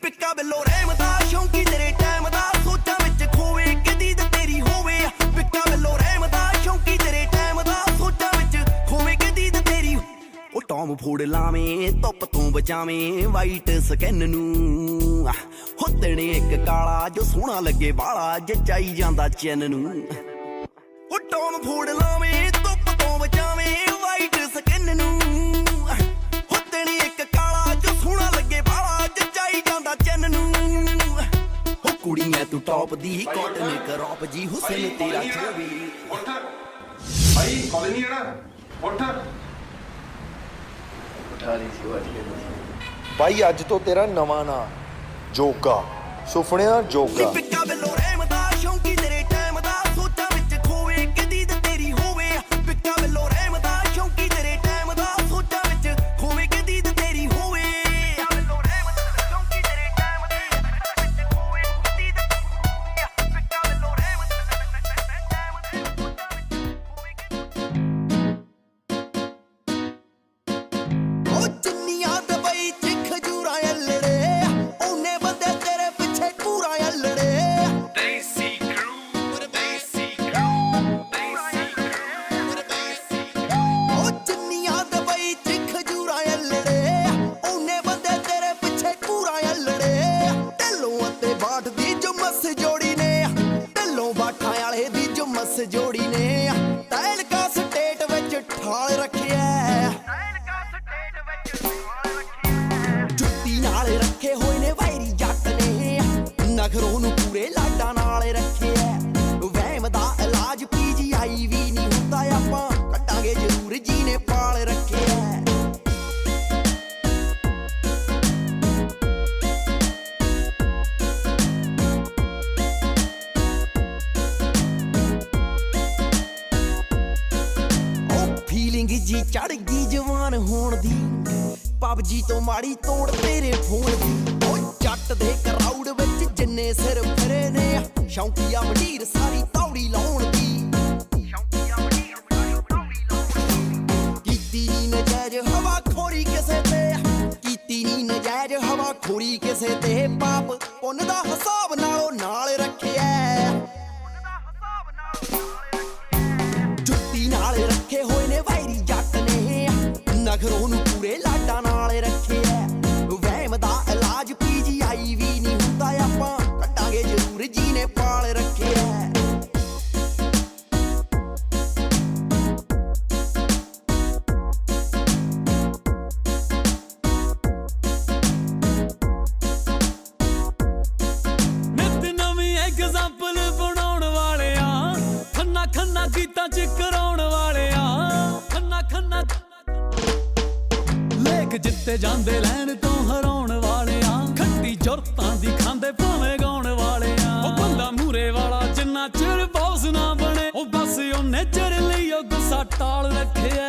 ਪਿੱਕਾ ਵੱਲੋਂ ਰਹਿਮ ਦਾ ਸ਼ੌਂਕੀ ਤੇਰੇ ਟਾਈਮ ਦਾ ਸੋਚਾਂ ਵਿੱਚ ਖੋਵੇ ਕਦੀ ਤੇ ਤੇਰੀ ਹੋਵੇ ਪਿੱਕਾ ਵੱਲੋਂ ਰਹਿਮ ਦਾ ਸ਼ੌਂਕੀ ਤੇਰੇ ਟਾਈਮ ਦਾ ਸੋਚਾਂ ਵਿੱਚ ਖੋਵੇ ਕਦੀ ਤੇ ਤੇਰੀ ਉਹ ਟੌਮ ਫੋੜ ਲਾਵੇਂ ਧੁੱਪ ਤੋਂ ਬਚਾਵੇਂ ਵਾਈਟ ਸਕਿਨ ਨੂੰ ਹੁੱਤਣੇ ਇੱਕ ਕਾਲਾ ਜੋ ਸੋਹਣਾ ਲੱਗੇ ਬਾਲਾ ਜਚਾਈ ਜਾਂਦਾ ਚੰਨ ਨੂੰ ਉਹ ਟੌਮ ਫੋੜ ਲਾਵੇਂ ਧੁੱਪ ਤੋਂ ਬਚਾਵੇਂ ਵਾਈਟ ਸਕਿਨ ਨੂੰ ਹੁੱਤਣੇ ਇੱਕ ਕਾਲਾ ਜੋ ਸੋਹਣਾ ਲੱਗੇ ਬਾਲਾ ਜਚਾਈ ਜਾਂਦਾ ਚੰਨ ਨੂੰ ਉਹ ਕੁੜੀ ਐ ਤੂੰ ਟੌਪ ਦੀ ਕਾਟਨ ਕਰੌਪ ਜੀ ਹੁਸਨ ਤੇਰਾ ਚੋਵੀ ਉੱਠ ਭਾਈ ਕਾਲਜ ਨਹੀਂ ਆਣਾ ਉੱਠ ਭਾਈ ਅੱਜ ਤੋਂ ਤੇਰਾ ਨਵਾਂ ਨਾਂ ਜੋਗਾ ਸੁਪਨਿਆਂ ਜੋਗਾ ਪਿੱਕਾ ਵੱਲੋਂ ਰਹਿਮ ਦਾ ਸ਼ੌਂਕੀ ਤੇਰੇ ਟਾਈਮ ਦਾ ਸੋਚਾਂ ਵਿੱਚ ਖੋਵੇ ਕਦੀ ਤੇ ਤੇਰੀ ਹੋਵੇ ਪਿੱਕਾ ਵੱਲੋਂ ਰਹਿਮ ਦਾ ਸ਼ੌਂਕੀ ਤੇਰੇ ਟਾਈਮ ਦਾ ਸੋਚਾਂ ਵਿੱਚ ਖੋਵੇ ਕਦੀ ਤੇ ਤੇਰੀ ਹੋਵੇ ਪਿੱਕਾ ਵੱਲੋਂ ਰਹਿਮ ਦਾ ਸ਼ੌਂਕੀ ਤੇਰੇ ਟਾਈਮ ਦਾ ਵਿੱਚ ਖੋਵੇ ਕਦੀ ਤੇ ਪਿੱਕਾ ਵੱਲੋਂ ਰਹਿਮ ਉਹ ਚੁੰਨੀਆਂ ਦਵਾਈ ਚ ਖਜੂਰਾਂ ਅਲੜੇ ਉਹਨੇ ਬੰਦੇ ਤੇਰੇ ਪਿੱਛੇ ਪੂਰਾ ਅਲੜੇ Desi crew, ਨਾਲ ਰੱਖਿਆ। ਫੀਲਿੰਗ ਜੀ ਚੜ ਗਈ ਜਵਾਨ ਹੋਣ ਦੀ, ਪਬਜੀ ਤੋਂ ਮਾੜੀ ਤੋੜ ਤੇਰੇ ਫੋਨ ਦੀ। ਓ ਜੱਟ ਦੇ ਕਰਾਊਡ ਵਿੱਚ ਜਿੰਨੇ ਸਿਰ ਫਿਰੇ ਨੇ, ਸ਼ੌਂਕੀਆ ਮੰਡੀਰ ਸਾਰੀ ਤੌੜੀ ਲਾਉਣ ਦੀ। ਕੀਤੀ ਨੀ ਨਜਾਇਜ਼ ਹਵਾ ਖੋਰੀ ਕਿਸੇ ਤੇ, ਕੀਤੀ ਨੀ ਨਜਾਇਜ਼ ਹਵਾ ਖੋਰੀ ਕਿਸੇ ਤੇ। ਪਾਪ ਪੁੰਨ ਦਾ ਹਿਸਾਬ ਨਾਲੋਂ ਨਾਲ ਰੱਖਿਆ, ਜੁੱਤੀ ਨਾਲ ਰੱਖੇ ਹੋਏ ਨੇ ਵੈਰੀ ਜੱਟ ਨੇ, ਨਖਰੋਂ ਨੂੰ ਪੂਰੇ ਲਾਡਾਂ ਨਾਲ ਰੱਖਿਆ। ਵਹਿਮ ਦਾ ਇਲਾਜ PGI ਵੀ ਨਹੀਂ ਹੁੰਦਾ, ਆਪਾਂ ਕੱਟਾਂਗੇ ਜ਼ਰੂਰ ਜੀਨੇ ਪਾਲ ਰੱਖਿਆ। ਨਿਤ ਨਵੀਂ ਐਗਜ਼ਾਮਪਲ ਬਣਾਉਣ ਵਾਲਿਆਂ, ਖੰਨਾ ਖੰਨਾ ਗੀਤਾਂ ਚ ਕਰਾਉਣ ਵਾਲਿਆਂ, ਖੰਨਾ ਖੰਨਾ ਲੇਖ ਜਿੱਤੇ ਜਾਂਦੇ ਲੈਣ ਤੋਂ ਹਰਾਉਣ ਵਾਲਿਆਂ, ਖੱਟੀ ਜੁਰਤਾਂ ਦੀ ਖਾਂਦੇ ਭਾਵੇਂ ਗਾਉਣ ਵਾਲਿਆਂ। ਉਹ ਬੰਦਾ ਮੂਰੇ ਵਾਲਾ ਜਿੰਨਾ ਚਿਰ ਬੌਸ ਨਾ ਬਣੇ, ਉਹ ਬਸ ਉਹਨੇ ਚਿਰ ਲਈ ਉਹ ਗੁੱਸਾ ਟਾਲ ਰੱਖਿਆ।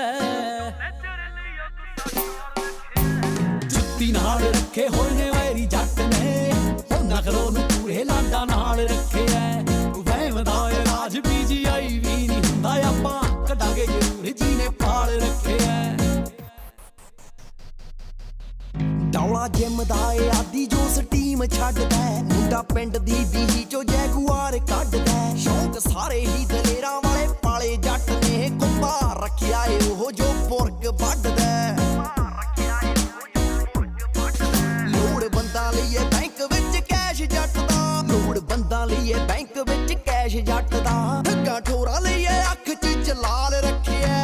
ਜੁੱਤੀ ਨਾਲ ਰੱਖੇ ਹੋਏ ਨੇ ਵੈਰੀ ਜੱਟ ਨੇ, ਉਹ ਨਖਰੋਂ ਨੂੰ ਪੂਰੇ ਲਾਡਾਂ ਨਾਲ ਰੱਖਿਆ। ਵਹਿਮ ਦਾ ਇਲਾਜ PGI ਵੀ ਨਹੀਂ ਹੁੰਦਾ, ਆਪਾਂ ਕੱਢਾਂਗੇ ਜ਼ਰੂਰ ਜੀਨੇ ਪਾਲ ਰੱਖਿਆ। ਡੌਲਾ ਜਿਮ ਦਾ ਏ ਆਦੀ ਜੋ ਸਟੀਮ ਛੱਡਦਾ, ਮੁੰਡਾ ਪਿੰਡ ਦੀ ਬੀਹੀ ਚੋਂ ਜੈਗੁਆਰ ਕੱਢਦਾ। ਸ਼ੌਂਕ ਸਾਰੇ ਹੀ ਦਲੇਰਾਂ ਵਾਲੇ ਪਾਲੇ ਜੱਟ ਨੇ, ਕੁੱਤਾ ਰੱਖਿਆ ਏ ਉਹ ਜੋ ਪੁਰਗ ਵੱਢਦਾ। ਲੋੜ ਬੰਦਾ ਲਈਏ ਬੈਂਕ ਵਿੱਚ ਕੈਸ਼ ਜੱਟ ਦਾ, ਲੋੜ ਬੰਦਾ ਲਈਏ ਬੈਂਕ ਵਿੱਚ ਕੈਸ਼ ਜੱਟ ਦਾ। ਠੱਗਾ ਠੋਰਾ ਲਈਏ ਅੱਖ ਚ ਜਲਾਲ ਰੱਖਿਆ,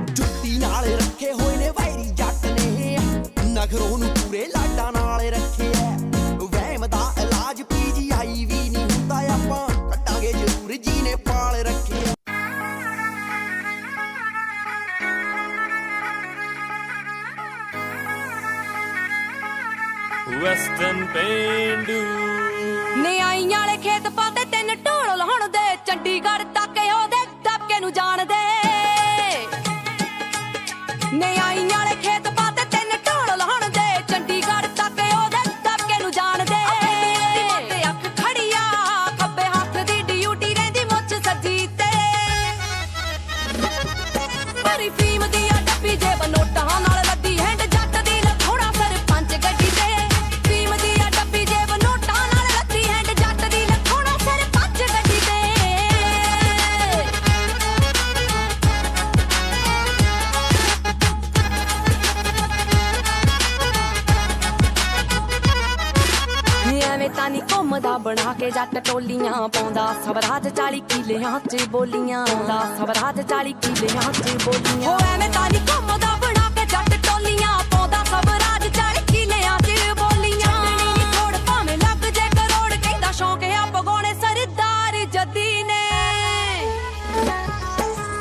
ਜੁੱਤੀ ਨਾਲ ਰੱਖੇ ਹੋਏ ਨੇ ਵੈਰੀ ਜੱਟ ਨੇ, ਨਖਰੋਂ ਨੂੰ ਪੂਰੇ ਲਾਡਾਂ ਨਾਲ ਰੱਖਿਆ। ਵਹਿਮ ਦਾ ਇਲਾਜ PGI ਵੀ ਨਹੀਂ ਹੁੰਦਾ, ਆਪਾਂ ਕੱਟਾਂਗੇ ਜ਼ਰੂਰ ਜੀਨੇ ਪਾਲ ਰੱਖਿਆ। ਵੈਸਟਰਨ ਪੇਂਡੂ ਨੀ ਆਈ ਵਾਲੇ ਖੇਤ ਪਾਤੇ 3 ਢੋਲ ਲਾਉਣ ਦੇ, ਚੰਡੀਗੜ੍ਹ ਤੱਕ ਉਹਦੇ ਦਬਕੇ ਨੂੰ ਜਾਣਦੇ। ਨੀ ਆਈ ਵਾਲੇ ਖੇਤ ਪਾਤੇ 3 ਢੋਲ ਲਾਉਣ ਦੇ, ਚੰਡੀਗੜ੍ਹ ਤੱਕ ਉਹਦੇ ਦਬਕੇ ਨੂੰ ਜਾਣਦੇ। ਤੇ ਅੱਖ ਖੜੀ ਆ, ਖੱਬੇ ਹੱਥ ਦੀ ਡਿਊਟੀ ਰਹਿੰਦੀ ਮੁੱਛ ਸੱਜੀ ਤੇ। ਭਰੀ ਫੀਮ ਦੀ ਆ ਡੱਬੀ ਜੇਬ ਨੋਟਾਂ ਨਾਲ ਲੱਦੀ, ਹੈਂਡ ਜੱਟ ਦੀ ਲਖੋੜਾ ਸਰਪੰਚ ਗੱਡੀ ਤੇ। ਫੀਮ ਦੀ ਆ ਡੱਬੀ ਜੇਬ ਨੋਟਾਂ ਨਾਲ ਲੱਦੀ, ਹੈਂਡ ਜੱਟ ਦੀ ਲਖੋੜਾ ਸਰਪੰਚ ਗੱਡੀ ਤੇ। ਐਵੇਂ ਤਾਂ ਨੀ ਘੁੰਮਦਾ ਬਣਾ ਕੇ ਜੱਟ ਟੋਲੀਆਂ ਪਾਉਂਦਾ, ਸਵਰਾਜ 40 ਕਿੱਲਿਆਂ 'ਚ ਬੋਲੀਆਂ ਪਾਉਂਦਾ, ਸਵਰਾਜ 40 ਕਿੱਲਿਆਂ 'ਚ ਬੋਲੀਆਂ। ਹੋ ਐਵੇਂ ਤਾਂ ਨੀ ਘੁੰਮਦਾ ਬਣਾ ਕੇ ਜੱਟ ਟੋਲੀਆਂ ਪਾਉਂਦਾ, ਸਵਰਾਜ 40 ਕਿੱਲਿਆਂ 'ਚ ਬੋਲੀਆਂ। ਨੀ ਥੋੜ ਭਾਵੇਂ ਲੱਗ ਜੇ ਕਰੋੜ, ਕਹਿੰਦਾ ਸ਼ੌਂਕ ਆ ਪਗਾਉਣੇ ਸਰਦਾਰ ਜੱਦੀ ਨੇ।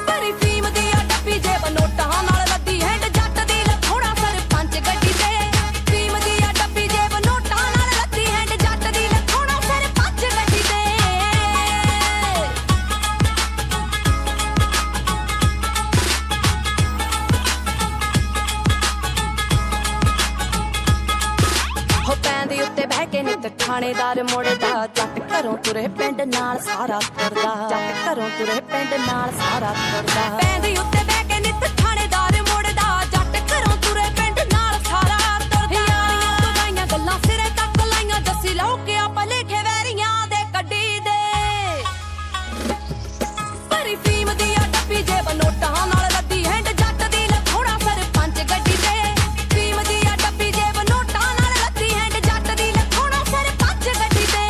ਭਰੀ ਫੀਮ ਦੀ ਆ ਡੱਬੀ ਜੇਬ ਨੋਟਾਂ ਨਾਲ ਲੱਦੀ, ਹੈਂਡ ਜੱਟ ਦੀ ਲਖੋੜਾ ਸਰਪੰਚ ਗੱਡੀ ਤੇ। ਫੀਮ ਦੀ ਆ ਡੱਬੀ ਜੇਬ ਨੋਟਾਂ ਨਾਲ ਲੱਦੀ, ਹੈਂਡ ਜੱਟ ਦੀ ਲਖੋੜਾ ਸਰਪੰਚ ਗੱਡੀ ਤੇ। ਹੋ ਪੈਂਦੇ ਉੱਤੇ ਬਹਿ ਕੇ ਨਿੱਤ ਥਾਣੇਦਾਰ ਮੁੜਦਾ, ਜੱਟ ਘਰੋਂ ਤੁਰੇ ਪਿੰਡ ਨਾਲ ਸਾਰਾ ਤੁਰਦਾ, ਜੱਟ ਘਰੋਂ ਤੁਰੇ ਪਿੰਡ ਨਾਲ ਸਾਰਾ ਤੁਰਦਾ। ਪੈਂਦੇ ਉੱਤੇ ਬਹਿ ਕੇ ਨਿੱਤ ਥਾਣੇਦਾਰ ਮੁੜਦਾ, ਜੱਟ ਘਰੋਂ ਤੁਰੇ ਪਿੰਡ ਨਾਲ ਸਾਰਾ ਤੁਰਦਾ। ਯਾਰੀਆਂ ਤੋਂ ਗਾਈਆਂ ਗੱਲਾਂ ਸਿਰੇ ਤੱਕ ਲਾਈਆਂ, ਜੱਸੀ ਲਹੂ ਕੇ ਆਪਾਂ ਲਿਖੇ ਵੈਰੀਆਂ ਦੇ ਕੱਢੀ ਦੇ। ਭਰੀ ਫੀਮ ਦੀ ਆ ਡੱਬੀ ਜੇਬ ਨੋਟਾਂ ਨਾਲ ਲੱਦੀ, ਹੈਂਡ ਜੱਟ ਦੀ ਲਖੋੜਾ ਸਰਪੰਚ ਗੱਡੀ ਤੇ। ਫੀਮ ਦੀ ਆ ਡੱਬੀ ਜੇਬ ਨੋਟਾਂ ਨਾਲ ਲੱਦੀ, ਹੈਂਡ ਜੱਟ ਦੀ ਲਖੋੜਾ ਸਰਪੰਚ ਗੱਡੀ ਤੇ।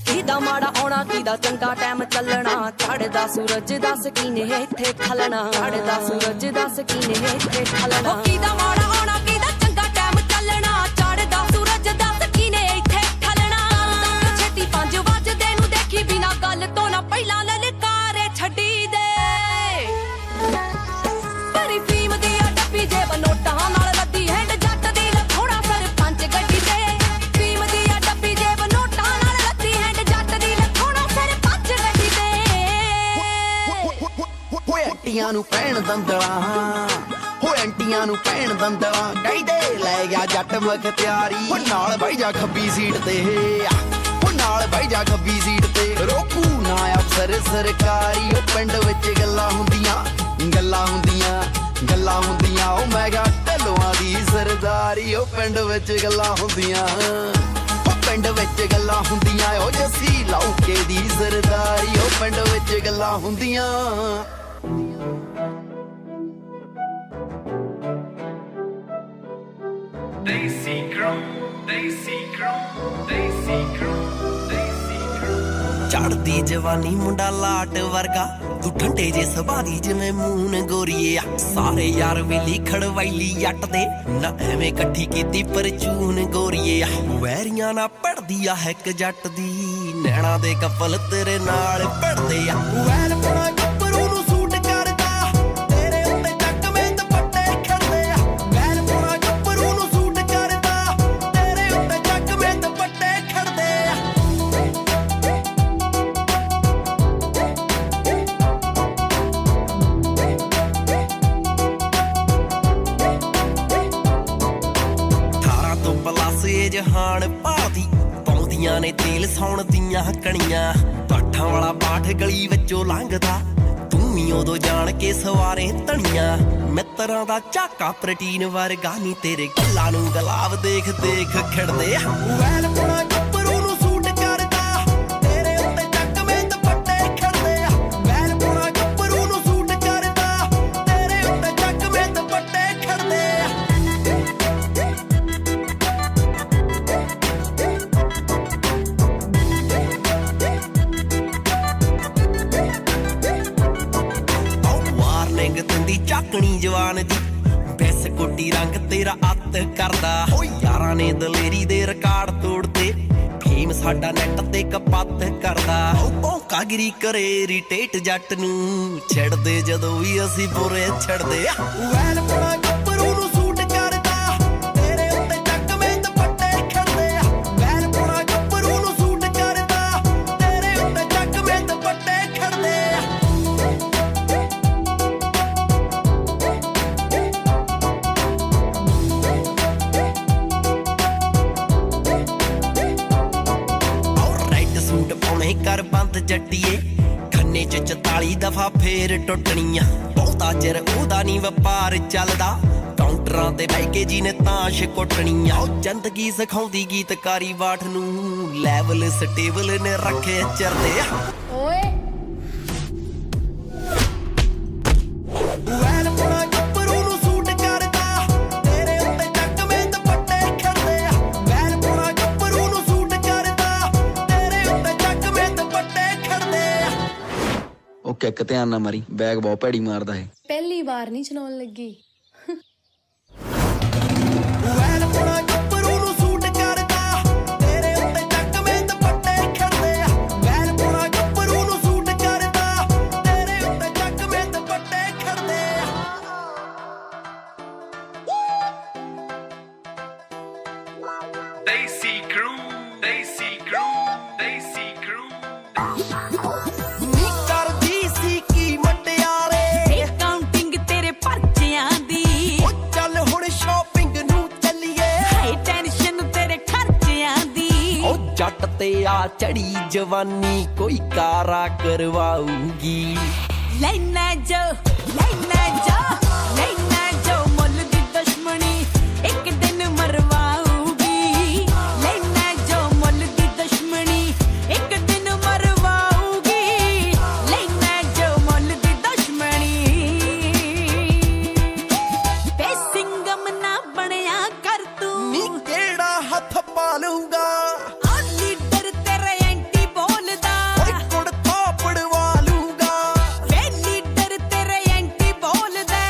ਕਿਹਦਾ ਮਾੜਾ ਆਉਣਾ ਕਿਹਦਾ ਚੰਗਾ ਟਾਈਮ ਚੱਲਣਾ, ਚੜਦਾ ਸੂਰਜ ਦੱਸ ਕਿਨੇ ਇੱਥੇ ਖਲਣਾ, ਚੜਦਾ ਸੂਰਜ ਦੱਸ ਕਿਨੇ ਇੱਥੇ ਖਲਣਾ। ਕਿਹਦਾ ਮਾੜਾ ਆਉਣਾ ਕਿਹਦਾ ਚੰਗਾ ਟਾਈਮ ਚੱਲਣਾ, ਚੜਦਾ ਸੂਰਜ ਦੱਸ ਕਿਨੇ ਇੱਥੇ ਖਲਣਾ। ਛੇਤੀ 5 ਵਜਦੇ ਨੂੰ ਦੇਖੀ ਬਿਨਾ ਗੱਲ ਤੋਂ ਨਾ ਪਹਿਲਾਂ ਲਲਕਾਰੇ ਛੱਡੀ ਦੇ ਤੇਰੀ ਫੀਮ ਦੀ ਆ ਡੱਬੀ ਜੇਬ ਨੋਟਾਂ ਨਾਲ ਲੱਦੀ ਹੈਂਡ ਜੱਟ ਦੀ ਲਖੋਣਾ ਸਰਪੰਚ ਗੱਡੀ ਤੇ ਫੀਮ ਦੀ ਆ ਡੱਬੀ ਜੇਬ ਨੋਟਾਂ ਨਾਲ ਲੱਦੀ ਹੈਂਡ ਜੱਟ ਦੀ ਲਖੋਣਾ ਸਰਪੰਚ ਗੱਡੀ ਤੇ ਹੋਏ ਅੰਟੀਆਂ ਨੂੰ ਪੈਣ ਦੰਦਲਾ ਹੋਏ ਅੰਟੀਆਂ ਨੂੰ ਪੈਣ ਦੰਦਲਾ ਕਹਿੰਦੇ ਲੈ ਗਿਆ ਜੱਟ ਮਖਤਿਆਰੀ ਉਹ ਨਾਲ ਬਾਈ ਜਾ ਖੱਬੀ ਸੀਟ ਤੇ ਉਹ ਨਾਲ ਬਾਈ ਜਾ ਖੱਬੀ ਸੀਟ ਤੇ ਰੋਕੂ ਨਾ ਅਫਸਰ ਸਰਕਾਰੀ ਉਹ ਪਿੰਡ ਵਿੱਚ ਗੱਲਾਂ ਹੁੰਦੀਆਂ ਉਹ ਮੈਂ ਕਿਹਾ ਢੱਲੋਆਂ ਦੀ ਸਰਦਾਰੀ ਉਹ ਪਿੰਡ ਵਿੱਚ ਗੱਲਾਂ ਹੁੰਦੀਆਂ ਉਹ ਪਿੰਡ ਵਿੱਚ ਗੱਲਾਂ ਹੁੰਦੀਆਂ ਉਹ ਜੱਸੀ ਲੌਕੇ ਦੀ ਸਰਦਾਰੀ ਉਹ ਪਿੰਡ ਵਿੱਚ ਗੱਲਾਂ ਹੁੰਦੀਆਂ Daisy Crew, Daisy Crew, Daisy Crew, Daisy Crew. ਚੜਦੀ ਜਵਾਨੀ ਮੁੰਡਾ ਲਾਟ ਵਰਗਾ ਤੂੰ ਠੰਡੇ ਜੇ ਸੁਭਾਅ ਜਿਵੇਂ ਮੂਨ ਗੋਰੀਏ ਆ ਸਾਰੇ ਯਾਰ ਵੇਲੀ ਖੜਵੈਲੀ ਜੱਟ ਦੇ ਨਾ ਐਵੇਂ ਇਕੱਠੀ ਕੀਤੀ ਪਰਚੂਨ ਗੋਰੀਏ ਆ ਵੈਰੀਆਂ ਨਾ ਪੜਦੀ ਆ ਇੱਕ ਜੱਟ ਦੀ ਨੈਣਾ ਦੇ ਕਪਲ ਤੇਰੇ ਨਾਲ ਪੜਦੇ ਆ ਵੈਲ ਪੜਾ ਗੱਭਰੂ ਨੂੰ ਸੂਟ ਕਰਦਾ ਤੇਰੇ ਉੱਤੇ ਚੱਕਵੇਂ ਦੁਪੱਟੇ ਖੜਦੇ ਆ ਵੈਲ ਪੜਾ ਗੱਭਰੂ ਨੂੰ ਸੂਟ ਕਰਦਾ ਤੇਰੇ ਉੱਤੇ ਚੱਕਵੇਂ ਦੁਪੱਟੇ ਖੜਦੇ ਆ ਜਹਾਨ ਭਾਦੀ ਪਾਉਂਦੀਆਂ ਨੇ ਤੇਲ ਸੌਣ ਦੀਆਂ ਕਣੀਆਂ ਪਾਠਾਂ ਵਾਲਾ ਪਾਠ ਗਲੀ ਵਿੱਚੋਂ ਲੰਘਦਾ ਤੂੰ ਵੀ ਉਦੋਂ ਜਾਣ ਕੇ ਸਵਾਰੇ ਧਣੀਆਂ ਮਿੱਤਰਾਂ ਦਾ ਝਾਕਾ ਪ੍ਰੋਟੀਨ ਵਰਗਾ ਨੀ ਤੇਰੇ ਗੱਲਾਂ ਨੂੰ ਗਲਾਬ ਦੇਖ ਦੇਖ ਖਿੜਦੇ ਵੈਲ ਪੁਣਾ ਗੱਭਰੂ ਨੂੰ ਸੂਟ ਕਰਦਾ ਤੇਰੇ ਉੱਤੇ ਚੱਕਵੇਂ ਦੁਪੱਟੇ ਖੜਦੇ ਆ ਵੈਲ ਪੁਣਾ ਗੱਭਰੂ ਨੂੰ ਸੂਟ ਕਰਦਾ ਤੇਰੇ ਉੱਤੇ ਚੱਕਵੇਂ ਦੁਪੱਟੇ ਖੜਦੇ ਆ ਝਾਕਣੀ ਜਵਾਨ ਦੀ ਬੈਸ ਕੋਟੀ ਰੰਗ ਤੇਰਾ ਅੱਤ ਕਰਦਾ ਓ ਯਾਰਾਂ ਨੇ ਦਲੇਰੀ ਦੇ ਰਿਕਾਰਡ ਤੋੜਦੇ ਫੇਮ ਸਾਡਾ ਨੈਟ ਤੇ ਕਪੱਤ ਕਰਦਾ ਓ ਭੌਂਕਾਗਿਰੀ ਕਰੇ ਰਿਟੇਟ ਜੱਟ ਨੂੰ ਛੱਡਦੇ ਜਦੋਂ ਵੀ ਅਸੀਂ ਬੁਰੇ ਛੱਡਦੇ ਵੈਲ ਪੜਾ ਗੱਭਰੂ ਨੂੰ ਸੂਟ ਕਰਦਾ ਤੇਰੇ ਉੱਤੇ ਚੱਕਵੇਂ ਦੁਪੱਟੇ ਖੜਦੇ ਆ ਵੈਲ ਪੜਾ ਗੱਭਰੂ ਨੂੰ ਸੂਟ ਕਰਦਾ ਤੇਰੇ ਉੱਤੇ ਚੱਕਵੇਂ ਦੁਪੱਟੇ ਖੜਦੇ ਆ ਕਰ ਬੰਦ ਜੱਟੀਏ ਖੰਨੇ ਚ 44 ਦਫਾ ਫੇਰ ਟੁੱਟਣੀਆਂ ਬਹੁਤਾ ਚਿਰ ਉਹਦਾ ਨੀ ਵਪਾਰ ਚੱਲਦਾ ਕਾਊਂਟਰਾਂ ਤੇ ਬਹਿ ਕੇ ਜੀ ਨੇ ਤਾਸ਼ ਕੁੱਟਣੀਆਂ ਉਹ ਜ਼ਿੰਦਗੀ ਸਿਖਾਉਂਦੀ ਗੀਤਕਾਰੀ ਬਾਠ ਨੂੰ ਲੈਵਲ ਸਟੇਬਲ ਨੇ ਰੱਖੇ ਚਰਦੇ ਓਏ ਵੈਲ ਪੁਣਾ ਗੱਭਰੂ ਨੂੰ ਸੂਟ ਕਰਦਾ ਤੇਰੇ ਉੱਤੇ ਚੱਕਵੇਂ ਦੁਪੱਟੇ ਖੜਦੇ ਆ ਵੈਲ ਪੁਣਾ ਗੱਭਰੂ ਨੂੰ ਸੂਟ ਕਰਦਾ ਤੇਰੇ ਉੱਤੇ ਚੱਕਵੇਂ ਦੁਪੱਟੇ ਖੜਦੇ ਆ ਉਹ ਕਿੱਕ ਧਿਆਨ ਨਾ ਮਾਰੀ ਬੈਗ ਬਹੁਤ ਭੈੜੀ ਮਾਰਦਾ ਹੈ ਪਹਿਲੀ ਵਾਰ ਨਹੀਂ ਚਲਾਉਣ ਲੱਗੀ ਵੈਲ ਪੁਣਾ ਗੱਭਰੂ ਨੂੰ ਸੂਟ ਕਰਦਾ ਤੇਰੇ ਉੱਤੇ ਚੱਕਵੇਂ ਦੁਪੱਟੇ ਖੜਦੇ ਆ ਵੈਲ ਪੁਣਾ ਗੱਭਰੂ ਨੂੰ ਸੂਟ ਕਰਦਾ ਤੇਰੇ ਉੱਤੇ ਚੱਕਵੇਂ ਦੁਪੱਟੇ ਖੜਦੇ ਆ Daisy Crew, Daisy Crew, Daisy Crew. ਨੀ ਕਰਦੀ ਸੀ ਕੀ ਮਟਿਆਰੇ ਕਾਊਂਟਿੰਗ ਤੇਰੇ ਪਰਚਿਆਂ ਦੀ ਉਹ ਚੱਲ ਹੁਣ ਸ਼ਾਪਿੰਗ ਨੂੰ ਚੱਲੀਏ ਹਾਈ ਟੈਨਸ਼ਨ ਤੇਰੇ ਖਰਚਿਆਂ ਦੀ ਉਹ ਜੱਟ ਤੇ ਆ ਚੜੀ ਜਵਾਨੀ ਕੋਈ ਕਾਰਾ ਕਰਵਾਊਗੀ ਲੈਣਾ ਜੋ ਮੁੱਲ ਦੀ ਦੁਸ਼ਮਣੀ ਇੱਕ ਦਿਨ ਮਰਵਾਊਗੀ ਲੈਣਾ ਜੋ ਮੁੱਲ ਦੀ ਦੁਸ਼ਮਣੀ ਇੱਕ ਦਿਨ ਮਰਵਾਊਗੀ ਲੈਣਾ ਜੋ ਮੁੱਲ ਦੀ ਦੁਸ਼ਮਣੀ ਤੇ ਸਿੰਘਮ ਨਾ ਬਣਿਆ ਕਰ ਤੂੰ ਨੀ ਕਿਹੜਾ ਹੱਥ ਪਾ ਲੂੰਗਾ ਆ ਲੀਡਰ ਤੇਰੇ ਐਂਟੀ ਬੋਲਦਾ ਓਏ ਕੁੜ ਥਾਪੜ ਵਾਲੂੰਗਾ ਵੇ ਲੀਡਰ ਤੇਰੇ ਐਂਟੀ ਬੋਲਦਾ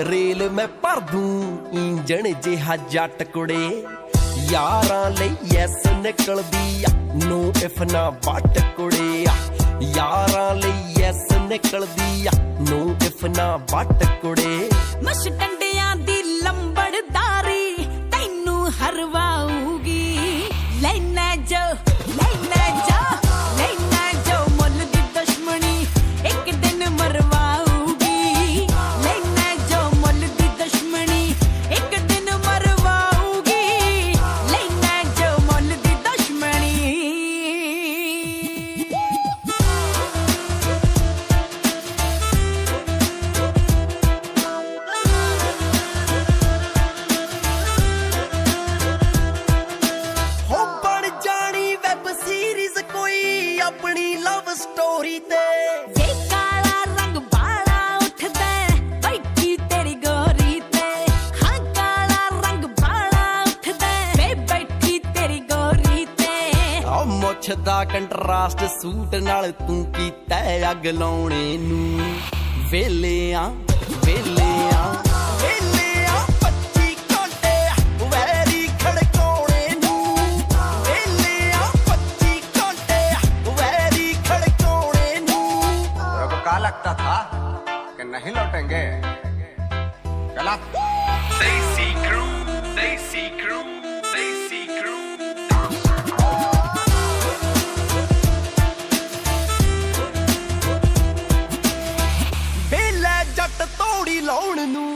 ਰੇਲ ਮੈਂ ਭਰ ਦੂੰ ਇੰਜਣ ਜਿਹਾ ਜੱਟ ਕੁੜੇ ਯਾਰਾਂ ਲਈ ਐਸ ਨਿਕਲਦੀ ਆ ਨੋ ਇਫ ਨਾ ਵੱਟ ਕੁੜੇ ਯਾਰਾਂ ਲਈ ਐਸ ਨਿਕਲਦੀ ਆ ਨੋ ਇਫ ਨਾ ਵੱਟ ਕੁੜੇ ਮਸ਼ ਡੰਡਿਆਂ ਦੀ ਲੰਬੜਦਾਰੀ ਤੈਨੂੰ ਹਰਵਾਊਗੀ ਲੈਣਾ ਜੋ ਮੁੱਲ ਦੀ ਦੁਸ਼ਮਣੀ ਇੱਕ ਦਿਨ ਮਰਵਾਊਗੀ ਲੈਣਾ ਜੋ ਮੁੱਲ ਦੀ ਦੁਸ਼ਮਣੀ ਇੱਕ ਦਿਨ ਮਰਵਾਊਗੀ ਲੈਣਾ ਜੋ ਮੁੱਲ ਦੀ ਦੁਸ਼ਮਣੀ ਹੋ ਬਣ ਜਾਣੀ ਵੈਬ ਸੀਰੀਜ਼ ਕੋਈ ਆਪਣੀ ਲਵ ਸਟੋਰੀ ਤੇ ਜੇ ਕਾਲਾ ਰੰਗ ਬਾਲਾ ਉੱਠਦਾ ਬੈਠੀ ਤੇਰੀ ਗੋਰੀ ਤੇ ਹਾਂ ਕਾਲਾ ਰੰਗ ਬਾਲਾ ਉੱਠਦਾ ਵੇ ਬੈਠੀ ਤੇਰੀ ਗੋਰੀ ਤੇ ਆ ਮੁੱਛ ਦਾ ਕੰਟਰਾਸਟ ਸੂਟ ਨਾਲ ਤੂੰ ਕੀਤਾ ਅੱਗ ਲਾਉਣੇ ਨੂੰ ਵੇਲਿਆਂ 25 ਘੰਟੇ ਵੈਰੀ ਖੜਕਾਉਣੇ ਨੂੰ ਵੇਲਿਆਂ 25 ਘੰਟੇ ਵੈਰੀ ਖੜਕਾਉਣੇ ਨੂੰ तेरे को क्या लगता था कि नहीं लौटेंगे चला Stacy Crew, Stacy Crew, Stacy Crew. ਵੇਲੇ ਜੱਟ ਤੋੜੀ ਲਾਉਣ ਨੂੰ